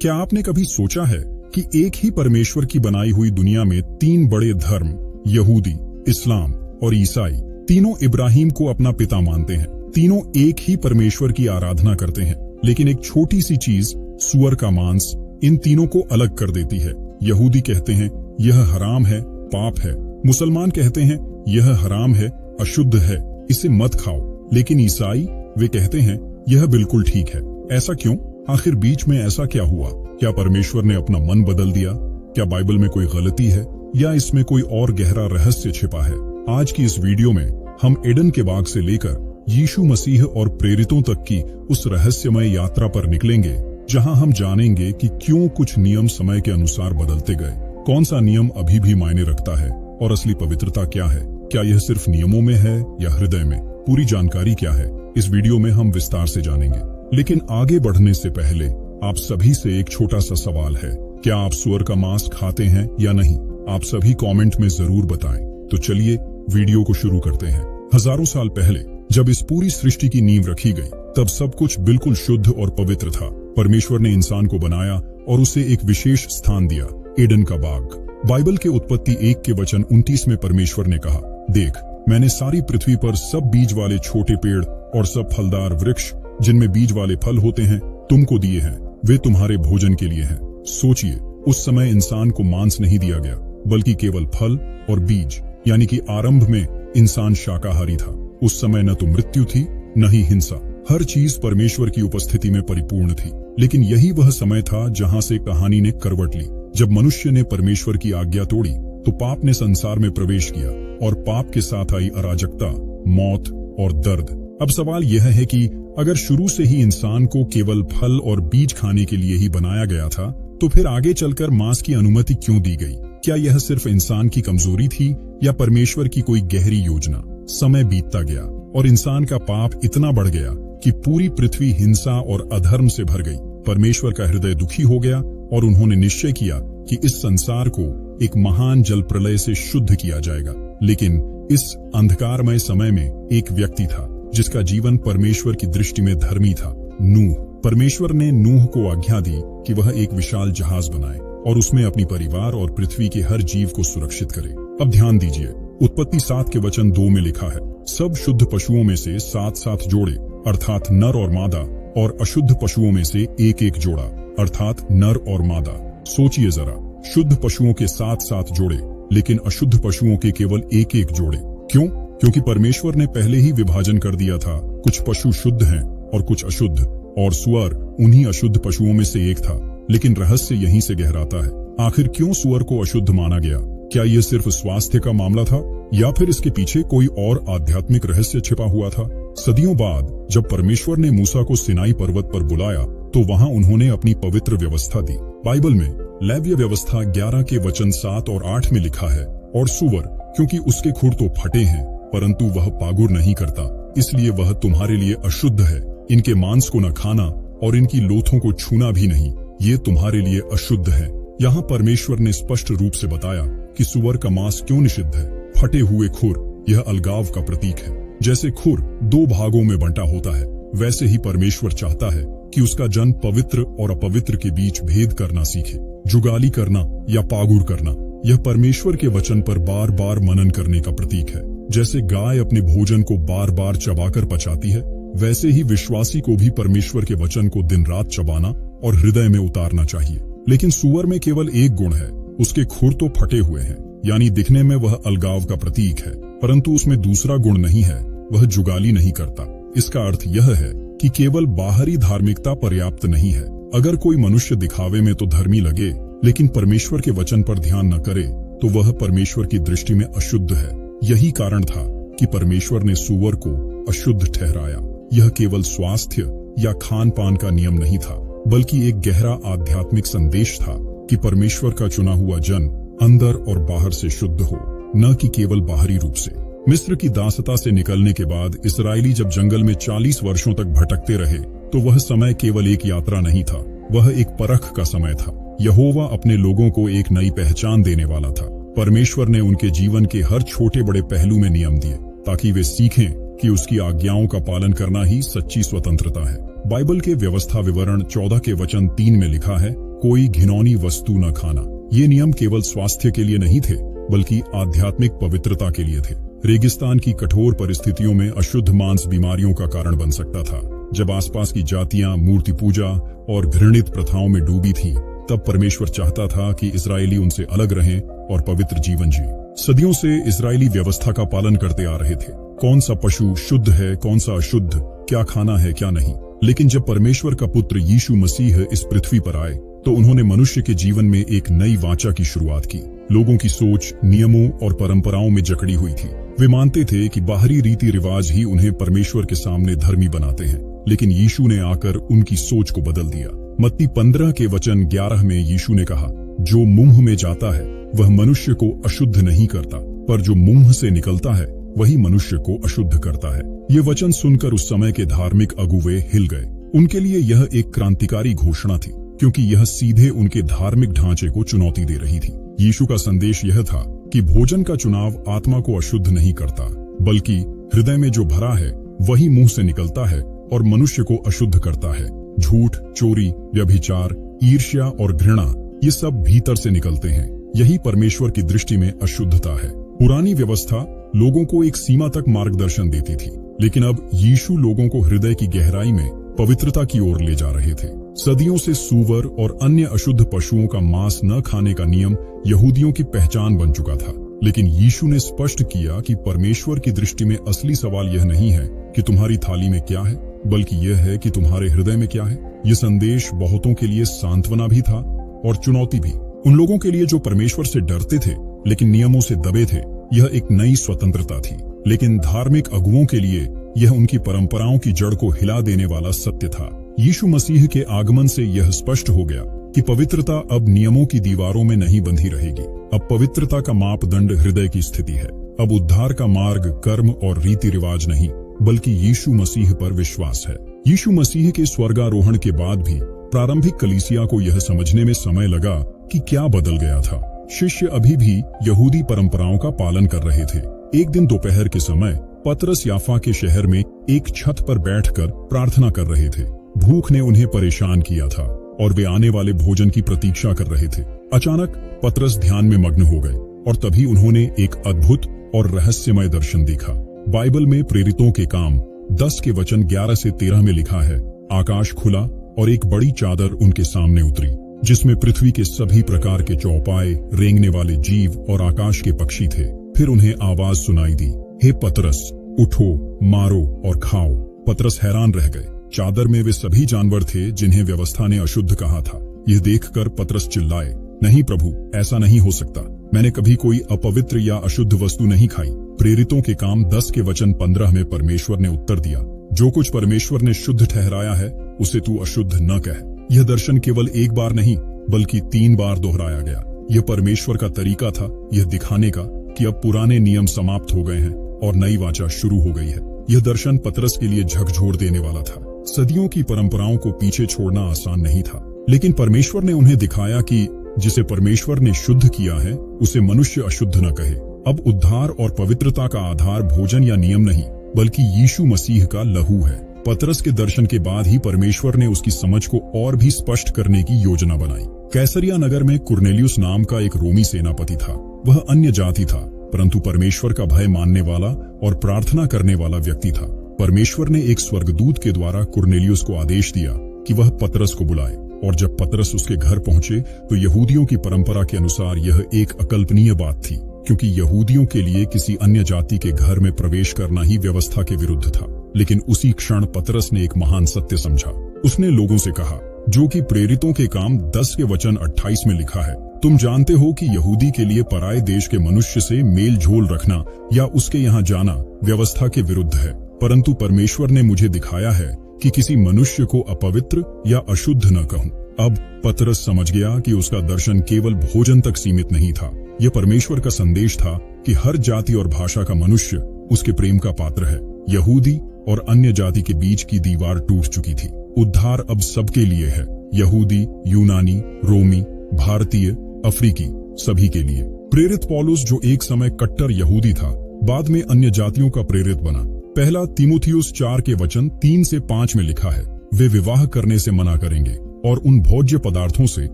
क्या आपने कभी सोचा है कि एक ही परमेश्वर की बनाई हुई दुनिया में तीन बड़े धर्म, यहूदी, इस्लाम और ईसाई, तीनों इब्राहिम को अपना पिता मानते हैं। तीनों एक ही परमेश्वर की आराधना करते हैं, लेकिन एक छोटी सी चीज, सुअर का मांस, इन तीनों को अलग कर देती है। यहूदी कहते हैं यह हराम है, पाप है। मुसलमान कहते हैं यह हराम है, अशुद्ध है, इसे मत खाओ। लेकिन ईसाई, वे कहते हैं यह बिल्कुल ठीक है। ऐसा क्यों? आखिर बीच में ऐसा क्या हुआ? क्या परमेश्वर ने अपना मन बदल दिया? क्या बाइबल में कोई गलती है या इसमें कोई और गहरा रहस्य छिपा है? आज की इस वीडियो में हम एडन के बाग से लेकर यीशु मसीह और प्रेरितों तक की उस रहस्यमय यात्रा पर निकलेंगे, जहां हम जानेंगे कि क्यों कुछ नियम समय के अनुसार बदलते गए, कौन सा नियम अभी भी मायने रखता है और असली पवित्रता क्या है। क्या यह सिर्फ नियमों में है या हृदय में? पूरी जानकारी क्या है, इस वीडियो में हम विस्तार से जानेंगे। लेकिन आगे बढ़ने से पहले आप सभी से एक छोटा सा सवाल है, क्या आप सुअर का मांस खाते हैं या नहीं? आप सभी कमेंट में जरूर बताएं। तो चलिए वीडियो को शुरू करते हैं। हजारों साल पहले जब इस पूरी सृष्टि की नींव रखी गई, तब सब कुछ बिल्कुल शुद्ध और पवित्र था। परमेश्वर ने इंसान को बनाया और उसे एक विशेष स्थान दिया, एडन का बाग। बाइबल के उत्पत्ति 1 के वचन 29 में परमेश्वर ने कहा, देख, मैंने सारी पृथ्वी पर सब बीज वाले छोटे पेड़ और सब फलदार वृक्ष जिनमें बीज वाले फल होते हैं तुमको दिए हैं, वे तुम्हारे भोजन के लिए हैं। सोचिए, उस समय इंसान को मांस नहीं दिया गया, बल्कि केवल फल और बीज, यानी कि आरंभ में इंसान शाकाहारी था। उस समय न तो मृत्यु थी न ही हिंसा, हर चीज परमेश्वर की उपस्थिति में परिपूर्ण थी। लेकिन यही वह समय था जहां से कहानी ने करवट ली। जब मनुष्य ने परमेश्वर की आज्ञा तोड़ी तो पाप ने संसार में प्रवेश किया और पाप के साथ आई अराजकता, मौत और दर्द। अब सवाल यह है कि अगर शुरू से ही इंसान को केवल फल और बीज खाने के लिए ही बनाया गया था, तो फिर आगे चलकर मांस की अनुमति क्यों दी गई? क्या यह सिर्फ इंसान की कमजोरी थी या परमेश्वर की कोई गहरी योजना? समय बीतता गया और इंसान का पाप इतना बढ़ गया कि पूरी पृथ्वी हिंसा और अधर्म से भर गई। परमेश्वर का हृदय दुखी हो गया और उन्होंने निश्चय किया कि इस संसार को एक महान जल प्रलय से शुद्ध किया जाएगा। लेकिन इस अंधकारमय समय में एक व्यक्ति था जिसका जीवन परमेश्वर की दृष्टि में धर्मी था, नूह। परमेश्वर ने नूह को आज्ञा दी कि वह एक विशाल जहाज बनाए और उसमें अपनी परिवार और पृथ्वी के हर जीव को सुरक्षित करे। अब ध्यान दीजिए, उत्पत्ति 7 के वचन 2 में लिखा है, सब शुद्ध पशुओं में से 7-7 जोड़े, अर्थात नर और मादा, और अशुद्ध पशुओं में से 1-1 जोड़ा, अर्थात नर और मादा। सोचिए जरा, शुद्ध पशुओं के 7-7 जोड़े, लेकिन अशुद्ध पशुओं के केवल 1-1 जोड़े। क्यों? क्योंकि परमेश्वर ने पहले ही विभाजन कर दिया था, कुछ पशु शुद्ध हैं और कुछ अशुद्ध, और सुअर उन्हीं अशुद्ध पशुओं में से एक था। लेकिन रहस्य यहीं से गहराता है। आखिर क्यों सुअर को अशुद्ध माना गया? क्या यह सिर्फ स्वास्थ्य का मामला था या फिर इसके पीछे कोई और आध्यात्मिक रहस्य छिपा हुआ था? सदियों बाद जब परमेश्वर ने मूसा को सिनाई पर्वत पर बुलाया तो वहां उन्होंने अपनी पवित्र व्यवस्था दी। बाइबल में लेव्य व्यवस्था 11 के वचन 7 और 8 में लिखा है, और सुअर, क्योंकि उसके खुर तो फटे हैं परंतु वह पागुर नहीं करता, इसलिए वह तुम्हारे लिए अशुद्ध है। इनके मांस को न खाना और इनकी लोथों को छूना भी नहीं, ये तुम्हारे लिए अशुद्ध है। यहाँ परमेश्वर ने स्पष्ट रूप से बताया कि सुअर का मांस क्यों निषिद्ध है। फटे हुए खुर, यह अलगाव का प्रतीक है। जैसे खुर 2 भागों में बंटा होता है, वैसे ही परमेश्वर चाहता है कि उसका जन पवित्र और अपवित्र के बीच भेद करना सीखे। जुगाली करना या पागुर करना, यह परमेश्वर के वचन पर बार बार मनन करने का प्रतीक है। जैसे गाय अपने भोजन को बार बार चबाकर पचाती है, वैसे ही विश्वासी को भी परमेश्वर के वचन को दिन रात चबाना और हृदय में उतारना चाहिए। लेकिन सुअर में केवल एक गुण है, उसके खुर तो फटे हुए हैं, यानी दिखने में वह अलगाव का प्रतीक है, परंतु उसमें दूसरा गुण नहीं है, वह जुगाली नहीं करता। इसका अर्थ यह है कि केवल बाहरी धार्मिकता पर्याप्त नहीं है। अगर कोई मनुष्य दिखावे में तो धर्मी लगे, लेकिन परमेश्वर के वचन पर ध्यान न करे, तो वह परमेश्वर की दृष्टि में अशुद्ध है। यही कारण था कि परमेश्वर ने सुअर को अशुद्ध ठहराया। यह केवल स्वास्थ्य या खान पान का नियम नहीं था, बल्कि एक गहरा आध्यात्मिक संदेश था कि परमेश्वर का चुना हुआ जन अंदर और बाहर से शुद्ध हो, न कि केवल बाहरी रूप से। मिस्र की दासता से निकलने के बाद इस्राएली जब जंगल में 40 वर्षों तक भटकते रहे, तो वह समय केवल एक यात्रा नहीं था, वह एक परख का समय था। यहोवा अपने लोगों को एक नई पहचान देने वाला था। परमेश्वर ने उनके जीवन के हर छोटे बड़े पहलू में नियम दिए ताकि वे सीखें कि उसकी आज्ञाओं का पालन करना ही सच्ची स्वतंत्रता है। बाइबल के व्यवस्था विवरण 14 के वचन 3 में लिखा है, कोई घिनौनी वस्तु न खाना। ये नियम केवल स्वास्थ्य के लिए नहीं थे, बल्कि आध्यात्मिक पवित्रता के लिए थे। रेगिस्तान की कठोर परिस्थितियों में अशुद्ध मांस बीमारियों का कारण बन सकता था। जब आसपास की जातियां मूर्ति पूजा और घृणित प्रथाओं में डूबी थीं, तब परमेश्वर चाहता था कि इस्राएली उनसे अलग रहें और पवित्र जीवन जिए। सदियों से इस्राएली व्यवस्था का पालन करते आ रहे थे। कौन सा पशु शुद्ध है, कौन सा अशुद्ध, क्या खाना है, क्या नहीं। लेकिन जब परमेश्वर का पुत्र यीशु मसीह इस पृथ्वी पर आए, तो उन्होंने मनुष्य के जीवन में एक नई वाचा की शुरुआत की। लोगों की सोच नियमों और परंपराओं में जकड़ी हुई थी। वे मानते थे कि बाहरी रीति रिवाज ही उन्हें परमेश्वर के सामने धर्मी बनाते हैं, लेकिन यीशु ने आकर उनकी सोच को बदल दिया। मत्ती 15 के वचन 11 में यीशु ने कहा, जो मुंह में जाता है वह मनुष्य को अशुद्ध नहीं करता, पर जो मुंह से निकलता है वही मनुष्य को अशुद्ध करता है। ये वचन सुनकर उस समय के धार्मिक अगुवे हिल गए। उनके लिए यह एक क्रांतिकारी घोषणा थी, क्योंकि यह सीधे उनके धार्मिक ढांचे को चुनौती दे रही थी। यीशु का संदेश यह था कि भोजन का चुनाव आत्मा को अशुद्ध नहीं करता, बल्कि हृदय में जो भरा है वही मुंह से निकलता है और मनुष्य को अशुद्ध करता है। झूठ, चोरी, व्यभिचार, ईर्ष्या और घृणा, ये सब भीतर से निकलते हैं। यही परमेश्वर की दृष्टि में अशुद्धता है। पुरानी व्यवस्था लोगों को एक सीमा तक मार्गदर्शन देती थी, लेकिन अब यीशु लोगों को हृदय की गहराई में पवित्रता की ओर ले जा रहे थे। सदियों से सूअर और अन्य अशुद्ध पशुओं का मांस न खाने का नियम यहूदियों की पहचान बन चुका था, लेकिन यीशु ने स्पष्ट किया कि परमेश्वर की दृष्टि में असली सवाल यह नहीं है कि तुम्हारी थाली में क्या है, बल्कि यह है कि तुम्हारे हृदय में क्या है। यह संदेश बहुतों के लिए सांत्वना भी था और चुनौती भी। उन लोगों के लिए जो परमेश्वर से डरते थे लेकिन नियमों से दबे थे, यह एक नई स्वतंत्रता थी। लेकिन धार्मिक अगुवों के लिए यह उनकी परंपराओं की जड़ को हिला देने वाला सत्य था। यीशु मसीह के आगमन से यह स्पष्ट हो गया कि पवित्रता अब नियमों की दीवारों में नहीं बंधी रहेगी। अब पवित्रता का मापदंड हृदय की स्थिति है। अब उद्धार का मार्ग कर्म और रीति रिवाज नहीं, बल्कि यीशु मसीह पर विश्वास है। यीशु मसीह के स्वर्गारोहण के बाद भी प्रारंभिक कलीसिया को यह समझने में समय लगा कि क्या बदल गया था। शिष्य अभी भी यहूदी परंपराओं का पालन कर रहे थे। एक दिन दोपहर के समय पतरस याफा के शहर में एक छत पर बैठकर प्रार्थना कर रहे थे। भूख ने उन्हें परेशान किया था और वे आने वाले भोजन की प्रतीक्षा कर रहे थे। अचानक पतरस ध्यान में मग्न हो गए और तभी उन्होंने एक अद्भुत और रहस्यमय दर्शन देखा। बाइबल में प्रेरितों के काम 10 के वचन 11 से 13 में लिखा है, आकाश खुला और एक बड़ी चादर उनके सामने उतरी, जिसमें पृथ्वी के सभी प्रकार के चौपाए, रेंगने वाले जीव और आकाश के पक्षी थे। फिर उन्हें आवाज सुनाई दी, हे पतरस, उठो, मारो और खाओ। पतरस हैरान रह गए। चादर में वे सभी जानवर थे जिन्हें व्यवस्था ने अशुद्ध कहा था। यह देखकर पतरस चिल्लाए, नहीं प्रभु, ऐसा नहीं हो सकता। मैंने कभी कोई अपवित्र या अशुद्ध वस्तु नहीं खाई। प्रेरितों के काम 10 के वचन 15 में परमेश्वर ने उत्तर दिया, जो कुछ परमेश्वर ने शुद्ध ठहराया है उसे तू अशुद्ध न कह। यह दर्शन केवल एक बार नहीं, बल्कि 3 बार दोहराया गया। यह परमेश्वर का तरीका था, यह दिखाने का कि अब पुराने नियम समाप्त हो गए हैं और नई वाचा शुरू हो गई है। यह दर्शन पतरस के लिए झकझोर देने वाला था। सदियों की परंपराओं को पीछे छोड़ना आसान नहीं था, लेकिन परमेश्वर ने उन्हें दिखाया कि जिसे परमेश्वर ने शुद्ध किया है उसे मनुष्य अशुद्ध न कहे। अब उद्धार और पवित्रता का आधार भोजन या नियम नहीं, बल्कि यीशु मसीह का लहू है। पतरस के दर्शन के बाद ही परमेश्वर ने उसकी समझ को और भी स्पष्ट करने की योजना बनाई। कैसरिया नगर में कुरनेलियुस नाम का एक रोमी सेनापति था। वह अन्य जाति था, परंतु परमेश्वर का भय मानने वाला और प्रार्थना करने वाला व्यक्ति था। परमेश्वर ने एक स्वर्गदूत के द्वारा कुरनेलियुस को आदेश दिया कि वह पतरस को बुलाए, और जब पतरस उसके घर पहुंचे तो यहूदियों की परंपरा के अनुसार यह एक अकल्पनीय बात थी, क्योंकि यहूदियों के लिए किसी अन्य जाति के घर में प्रवेश करना ही व्यवस्था के विरुद्ध था। लेकिन उसी क्षण पतरस ने एक महान सत्य समझा। उसने लोगों से कहा, जो कि प्रेरितों के काम 10 के वचन 28 में लिखा है, तुम जानते हो कि यहूदी के लिए पराये देश के मनुष्य से मेल झोल रखना या उसके यहाँ जाना व्यवस्था के विरुद्ध है, परंतु परमेश्वर ने मुझे दिखाया है कि किसी मनुष्य को अपवित्र या अशुद्ध न कहूं। अब पतरस समझ गया कि उसका दर्शन केवल भोजन तक सीमित नहीं था। यह परमेश्वर का संदेश था कि हर जाति और भाषा का मनुष्य उसके प्रेम का पात्र है। यहूदी और अन्य जाति के बीच की दीवार टूट चुकी थी। उद्धार अब सबके लिए है, यहूदी, यूनानी, रोमी, भारतीय, अफ्रीकी, सभी के लिए। प्रेरित पौलुस, जो एक समय कट्टर यहूदी था, बाद में अन्य जातियों का प्रेरित बना। पहला तीमुथियुस 4 के वचन 3 से 5 में लिखा है, वे विवाह करने से मना करेंगे और उन भोज्य पदार्थों से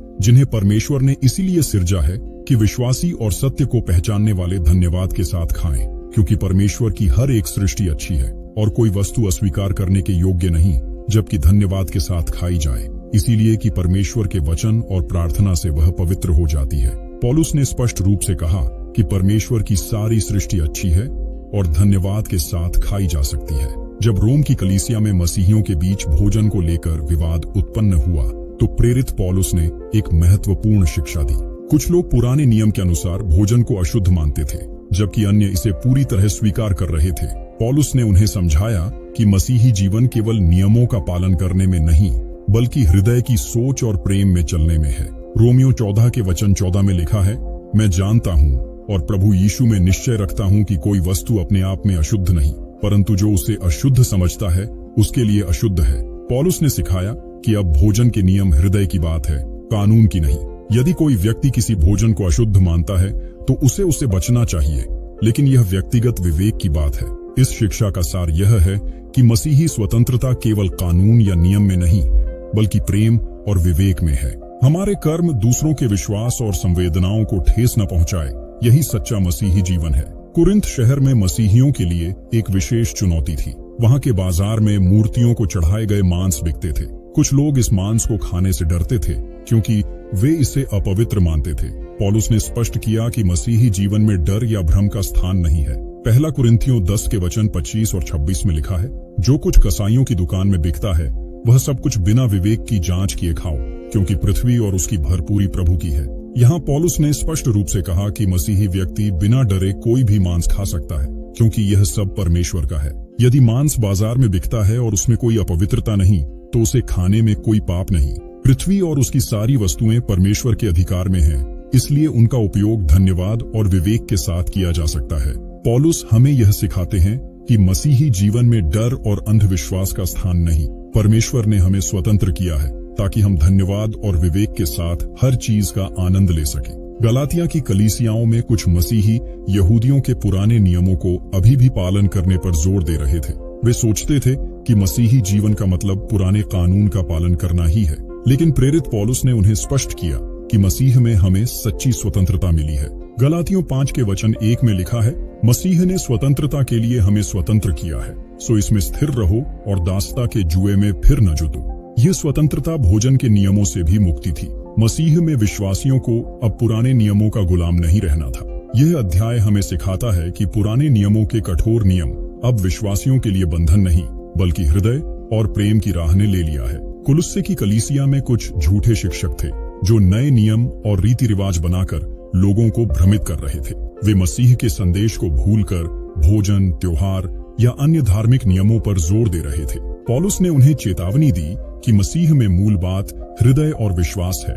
जिन्हें परमेश्वर ने इसीलिए सिरजा है कि विश्वासी और सत्य को पहचानने वाले धन्यवाद के साथ खाएं, क्योंकि परमेश्वर की हर एक सृष्टि अच्छी है और कोई वस्तु अस्वीकार करने के योग्य नहीं जबकि धन्यवाद के साथ खाई जाए, इसीलिए कि परमेश्वर के वचन और प्रार्थना से वह पवित्र हो जाती है। पौलुस ने स्पष्ट रूप से कहा कि परमेश्वर की सारी सृष्टि अच्छी है और धन्यवाद के साथ खाई जा सकती है। जब रोम की कलीसिया में मसीहियों के बीच भोजन को लेकर विवाद उत्पन्न हुआ तो प्रेरित पौलुस ने एक महत्वपूर्ण शिक्षा दी। कुछ लोग पुराने नियम के अनुसार भोजन को अशुद्ध मानते थे, जबकि अन्य इसे पूरी तरह स्वीकार कर रहे थे। पौलुस ने उन्हें समझाया कि मसीही जीवन केवल नियमों का पालन करने में नहीं, बल्कि हृदय की सोच और प्रेम में चलने में है। रोमियो 14 के वचन 14 में लिखा है, मैं जानता हूँ और प्रभु यीशु में निश्चय रखता हूँ कि कोई वस्तु अपने आप में अशुद्ध नहीं, परंतु जो उसे अशुद्ध समझता है उसके लिए अशुद्ध है। पौलुस ने सिखाया कि अब भोजन के नियम हृदय की बात है, कानून की नहीं। यदि कोई व्यक्ति किसी भोजन को अशुद्ध मानता है तो उसे बचना चाहिए, लेकिन यह व्यक्तिगत विवेक की बात है। इस शिक्षा का सार यह है कि मसीही स्वतंत्रता केवल कानून या नियम में नहीं, बल्कि प्रेम और विवेक में है। हमारे कर्म दूसरों के विश्वास और संवेदनाओं को ठेस न पहुंचाए, यही सच्चा मसीही जीवन है। कुरिन्थ शहर में मसीहियों के लिए एक विशेष चुनौती थी। वहां के बाजार में मूर्तियों को चढ़ाए गए मांस बिकते थे। कुछ लोग इस मांस को खाने से डरते थे क्योंकि वे इसे अपवित्र मानते थे। पौलुस ने स्पष्ट किया कि मसीही जीवन में डर या भ्रम का स्थान नहीं है। पहला कुरिन्थियों 10 के वचन 25 और 26 में लिखा है, जो कुछ कसाईयों की दुकान में बिकता है वह सब कुछ बिना विवेक की जांच किए खाओ, क्योंकि पृथ्वी और उसकी भरपूरी प्रभु की है। यहाँ पौलुस ने स्पष्ट रूप से कहा कि मसीही व्यक्ति बिना डरे कोई भी मांस खा सकता है, क्योंकि यह सब परमेश्वर का है। यदि मांस बाजार में बिकता है और उसमें कोई अपवित्रता नहीं तो उसे खाने में कोई पाप नहीं। पृथ्वी और उसकी सारी वस्तुएं परमेश्वर के अधिकार में हैं, इसलिए उनका उपयोग धन्यवाद और विवेक के साथ किया जा सकता है। पौलुस हमें यह सिखाते हैं कि मसीही जीवन में डर और अंधविश्वास का स्थान नहीं। परमेश्वर ने हमें स्वतंत्र किया है ताकि हम धन्यवाद और विवेक के साथ हर चीज का आनंद ले सकें। गलातिया की कलीसियाओं में कुछ मसीही यहूदियों के पुराने नियमों को अभी भी पालन करने पर जोर दे रहे थे। वे सोचते थे कि मसीही जीवन का मतलब पुराने कानून का पालन करना ही है, लेकिन प्रेरित पौलुस ने उन्हें स्पष्ट किया कि मसीह में हमें सच्ची स्वतंत्रता मिली है। गलातियों 5 के वचन 1 में लिखा है, मसीह ने स्वतंत्रता के लिए हमें स्वतंत्र किया है, सो इसमें स्थिर रहो और दासता के जुए में फिर न जुटो। यह स्वतंत्रता भोजन के नियमों से भी मुक्ति थी। मसीह में विश्वासियों को अब पुराने नियमों का गुलाम नहीं रहना था। यह अध्याय हमें सिखाता है कि पुराने नियमों के कठोर नियम अब विश्वासियों के लिए बंधन नहीं, बल्कि हृदय और प्रेम की राह ने ले लिया है। कुलुस्से की कलीसिया में कुछ झूठे शिक्षक थे जो नए नियम और रीति रिवाज बनाकर लोगों को भ्रमित कर रहे थे। वे मसीह के संदेश को भूलकर भोजन, त्योहार या अन्य धार्मिक नियमों पर जोर दे रहे थे। पौलुस ने उन्हें चेतावनी दी कि मसीह में मूल बात हृदय और विश्वास है,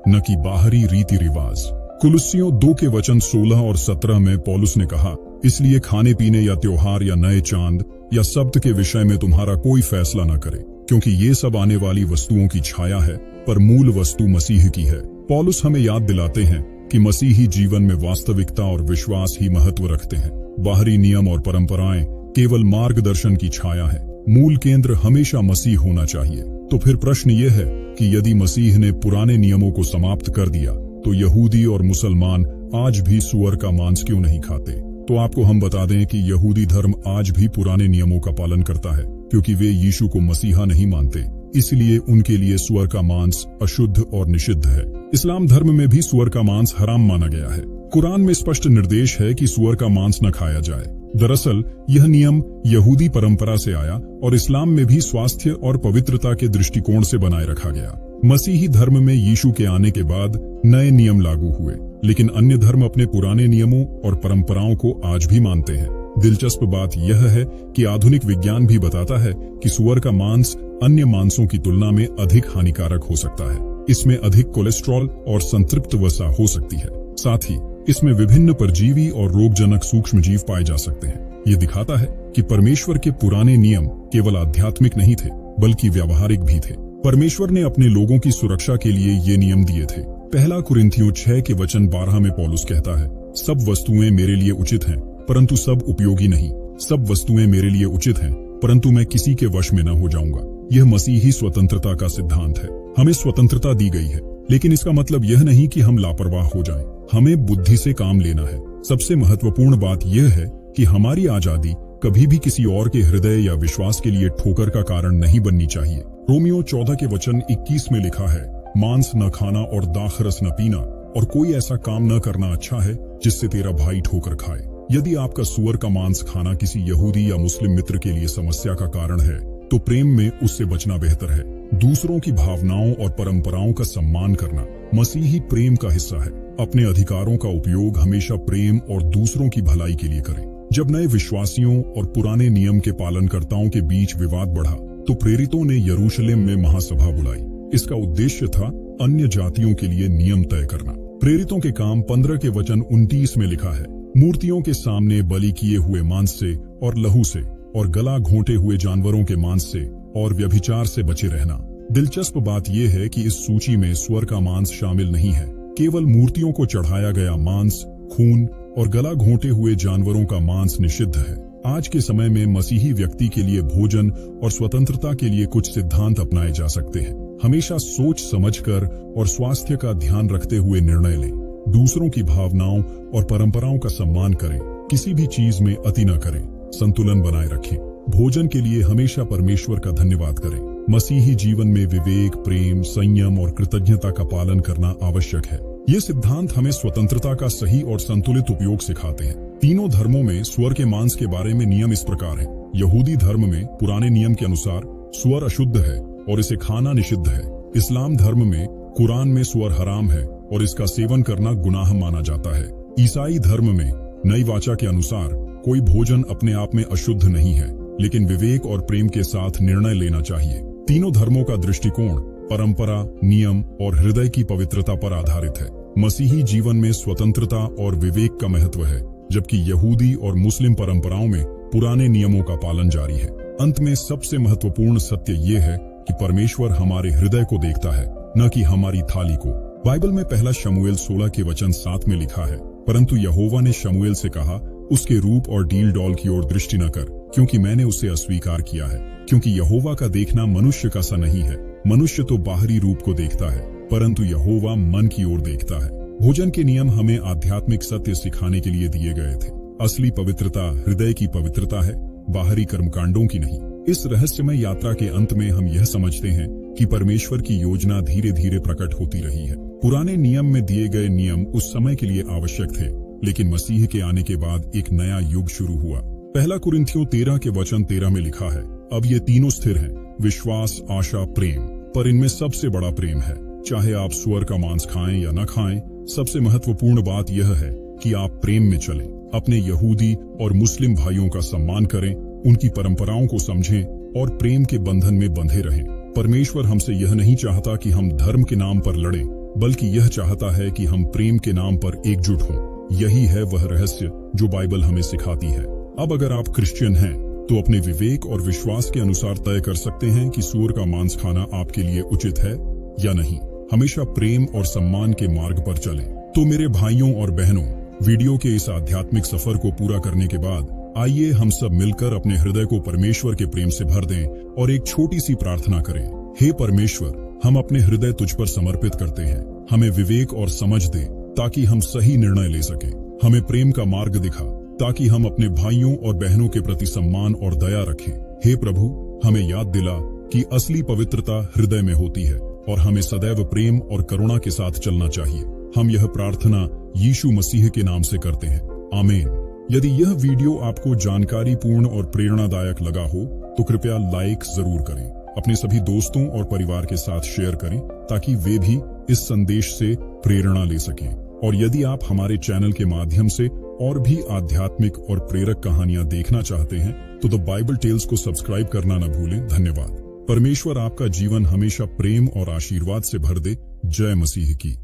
न कि बाहरी रीति रिवाज। कुलुस्सियों 2 के वचन 16 और 17 में पौलुस ने कहा, इसलिए खाने पीने या त्योहार या नए चांद या सब्त के विषय में तुम्हारा कोई फैसला न करे, क्योंकि ये सब आने वाली वस्तुओं की छाया है, पर मूल वस्तु मसीह की है। पौलुस हमें याद दिलाते हैं कि मसीही जीवन में वास्तविकता और विश्वास ही महत्व रखते हैं। बाहरी नियम और परंपराएं केवल मार्गदर्शन की छाया है। मूल केंद्र हमेशा मसीह होना चाहिए। तो फिर प्रश्न यह है कि यदि मसीह ने पुराने नियमों को समाप्त कर दिया तो यहूदी और मुसलमान आज भी सूअर का मांस क्यों नहीं खाते? तो आपको हम बता दें कि यहूदी धर्म आज भी पुराने नियमों का पालन करता है, क्योंकि वे यीशु को मसीहा नहीं मानते, इसलिए उनके लिए सूअर का मांस अशुद्ध और निषिद्ध है। इस्लाम धर्म में भी सूअर का मांस हराम माना गया है। कुरान में स्पष्ट निर्देश है कि सूअर का मांस न खाया जाए। दरअसल यह नियम यहूदी परंपरा से आया और इस्लाम में भी स्वास्थ्य और पवित्रता के दृष्टिकोण से बनाए रखा गया। मसीही धर्म में यीशु के आने के बाद नए नियम लागू हुए, लेकिन अन्य धर्म अपने पुराने नियमों और परंपराओं को आज भी मानते हैं। दिलचस्प बात यह है कि आधुनिक विज्ञान भी बताता है कि सूअर का मांस अन्य मांसों की तुलना में अधिक हानिकारक हो सकता है। इसमें अधिक कोलेस्ट्रॉल और संतृप्त वसा हो सकती है। साथ ही इसमें विभिन्न परजीवी और रोगजनक सूक्ष्मजीव पाए जा सकते हैं। ये दिखाता है कि परमेश्वर के पुराने नियम केवल आध्यात्मिक नहीं थे, बल्कि व्यावहारिक भी थे। परमेश्वर ने अपने लोगों की सुरक्षा के लिए ये नियम दिए थे। पहला कुरिन्थियों 6 के वचन 12 में पौलुस कहता है, सब वस्तुएं मेरे लिए उचित हैं, परंतु सब उपयोगी नहीं। सब वस्तुएं मेरे लिए उचित हैं, परंतु मैं किसी के वश में न हो जाऊंगा। यह मसीही स्वतंत्रता का सिद्धांत है। हमें स्वतंत्रता दी गई है, लेकिन इसका मतलब यह नहीं कि हम लापरवाह हो जाएं। हमें बुद्धि से काम लेना है। सबसे महत्वपूर्ण बात यह है कि हमारी आजादी कभी भी किसी और के हृदय या विश्वास के लिए ठोकर का कारण नहीं बननी चाहिए। रोमियो 14 के वचन 21 में लिखा है, मांस न खाना और दाखरस न पीना और कोई ऐसा काम न करना अच्छा है जिससे तेरा भाई ठोकर खाए। यदि आपका सुअर का मांस खाना किसी यहूदी या मुस्लिम मित्र के लिए समस्या का कारण है, तो प्रेम में उससे बचना बेहतर है। दूसरों की भावनाओं और परंपराओं का सम्मान करना मसीही प्रेम का हिस्सा है। अपने अधिकारों का उपयोग हमेशा प्रेम और दूसरों की भलाई के लिए करें। जब नए विश्वासियों और पुराने नियम के पालनकर्ताओं के बीच विवाद बढ़ा, तो प्रेरितों ने यरूशलेम में महासभा बुलाई। इसका उद्देश्य था अन्य जातियों के लिए नियम तय करना। प्रेरितों के काम 15 के वचन 29 में लिखा है, मूर्तियों के सामने बलि किए हुए मांस से और लहू से और गला घोंटे हुए जानवरों के मांस से और व्यभिचार से बचे रहना। दिलचस्प बात यह है कि इस सूची में सुअर का मांस शामिल नहीं है। केवल मूर्तियों को चढ़ाया गया मांस, खून और गला घोंटे हुए जानवरों का मांस निषिद्ध है। आज के समय में मसीही व्यक्ति के लिए भोजन और स्वतंत्रता के लिए कुछ सिद्धांत अपनाए जा सकते हैं। हमेशा सोच समझकर और स्वास्थ्य का ध्यान रखते हुए निर्णय लें। दूसरों की भावनाओं और परंपराओं का सम्मान करें। किसी भी चीज में अति न करें। संतुलन बनाए रखें। भोजन के लिए हमेशा परमेश्वर का धन्यवाद करें। मसीही जीवन में विवेक, प्रेम, संयम और कृतज्ञता का पालन करना आवश्यक है। ये सिद्धांत हमें स्वतंत्रता का सही और संतुलित उपयोग सिखाते हैं। तीनों धर्मों में सुअर के मांस के बारे में नियम इस प्रकार हैं। यहूदी धर्म में पुराने नियम के अनुसार सुअर अशुद्ध है और इसे खाना निषिद्ध है। इस्लाम धर्म में कुरान में सुअर हराम है और इसका सेवन करना गुनाह माना जाता है। ईसाई धर्म में नई वाचा के अनुसार कोई भोजन अपने आप में अशुद्ध नहीं है, लेकिन विवेक और प्रेम के साथ निर्णय लेना चाहिए। तीनों धर्मों का दृष्टिकोण परंपरा, नियम और हृदय की पवित्रता पर आधारित है। मसीही जीवन में स्वतंत्रता और विवेक का महत्व है, जबकि यहूदी और मुस्लिम परंपराओं में पुराने नियमों का पालन जारी है। अंत में सबसे महत्वपूर्ण सत्य ये है कि परमेश्वर हमारे हृदय को देखता है, न कि हमारी थाली को। बाइबल में पहला शमूएल 16 के वचन 7 में लिखा है, परंतु यहोवा ने शमूएल से कहा, उसके रूप और डील डॉल की ओर दृष्टि न कर, क्योंकि मैंने उसे अस्वीकार किया है। क्योंकि यहोवा का देखना मनुष्य का सा नहीं है। मनुष्य तो बाहरी रूप को देखता है, परंतु यहोवा मन की ओर देखता है। भोजन के नियम हमें आध्यात्मिक सत्य सिखाने के लिए दिए गए थे। असली पवित्रता हृदय की पवित्रता है, बाहरी कर्मकांडों की नहीं। इस रहस्यमय यात्रा के अंत में हम यह समझते हैं कि परमेश्वर की योजना धीरे धीरे प्रकट होती रही है। पुराने नियम में दिए गए नियम उस समय के लिए आवश्यक थे, लेकिन मसीह के आने के बाद एक नया युग शुरू हुआ। पहला कुरिन्थियों 13 के वचन 13 में लिखा है, अब ये तीनों स्थिर हैं, विश्वास, आशा, प्रेम, पर इनमें सबसे बड़ा प्रेम है। चाहे आप सुअर का मांस खाएं या न खाएं, सबसे महत्वपूर्ण बात यह है कि आप प्रेम में चलें। अपने यहूदी और मुस्लिम भाइयों का सम्मान करें, उनकी परंपराओं को समझें और प्रेम के बंधन में बंधे रहें। परमेश्वर हमसे यह नहीं चाहता कि हम धर्म के नाम पर लड़ें, बल्कि यह चाहता है कि हम प्रेम के नाम पर एकजुट हों। यही है वह रहस्य जो बाइबल हमें सिखाती है। अब अगर आप क्रिश्चियन हैं, तो अपने विवेक और विश्वास के अनुसार तय कर सकते हैं कि सूअर का मांस खाना आपके लिए उचित है या नहीं। हमेशा प्रेम और सम्मान के मार्ग पर चलें। तो मेरे भाइयों और बहनों, वीडियो के इस आध्यात्मिक सफर को पूरा करने के बाद आइए हम सब मिलकर अपने हृदय को परमेश्वर के प्रेम से भर दें और एक छोटी सी प्रार्थना करें। हे परमेश्वर, हम अपने हृदय तुझ पर समर्पित करते हैं। हमें विवेक और समझ दे ताकि हम सही निर्णय ले सकें। हमें प्रेम का मार्ग दिखा ताकि हम अपने भाइयों और बहनों के प्रति सम्मान और दया रखें। हे प्रभु, हमें याद दिला कि असली पवित्रता हृदय में होती है और हमें सदैव प्रेम और करुणा के साथ चलना चाहिए। हम यह प्रार्थना यीशु मसीह के नाम से करते हैं, आमीन। यदि यह वीडियो आपको जानकारीपूर्ण और प्रेरणादायक लगा हो तो कृपया लाइक जरूर करें। अपने सभी दोस्तों और परिवार के साथ शेयर करें ताकि वे भी इस संदेश से प्रेरणा ले सकें। और यदि आप हमारे चैनल के माध्यम से और भी आध्यात्मिक और प्रेरक कहानियां देखना चाहते हैं तो द बाइबल टेल्स को सब्सक्राइब करना न भूलें। धन्यवाद। परमेश्वर आपका जीवन हमेशा प्रेम और आशीर्वाद से भर दे। जय मसीह की।